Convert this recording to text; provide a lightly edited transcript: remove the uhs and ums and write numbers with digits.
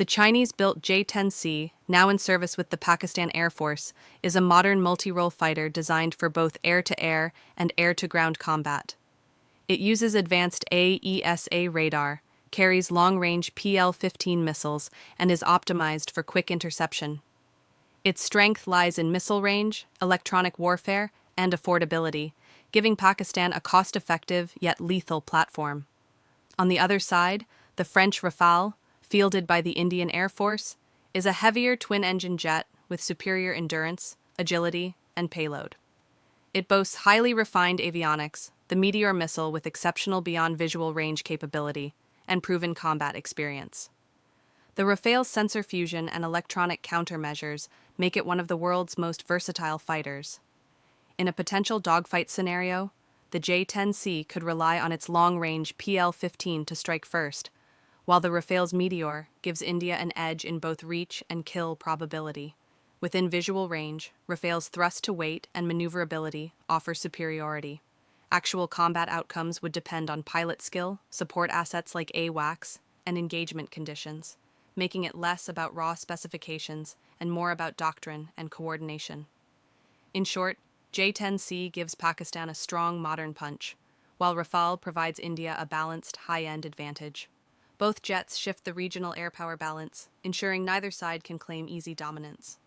The Chinese-built J-10C, now in service with the Pakistan Air Force, is a modern multi-role fighter designed for both air-to-air and air-to-ground combat. It uses advanced AESA radar, carries long-range PL-15 missiles, and is optimized for quick interception. Its strength lies in missile range, electronic warfare, and affordability, giving Pakistan a cost-effective yet lethal platform. On the other side, the French Rafale, fielded by the Indian Air Force, is a heavier twin-engine jet with superior endurance, agility, and payload. It boasts highly refined avionics, the Meteor missile with exceptional beyond-visual range capability, and proven combat experience. The Rafale's sensor fusion and electronic countermeasures make it one of the world's most versatile fighters. In a potential dogfight scenario, the J-10C could rely on its long-range PL-15 to strike first, while the Rafale's Meteor gives India an edge in both reach and kill probability. Within visual range, Rafale's thrust-to-weight and maneuverability offer superiority. Actual combat outcomes would depend on pilot skill, support assets like AWACS, and engagement conditions, making it less about raw specifications and more about doctrine and coordination. In short, J-10C gives Pakistan a strong modern punch, while Rafale provides India a balanced high-end advantage. Both jets shift the regional air power balance, ensuring neither side can claim easy dominance.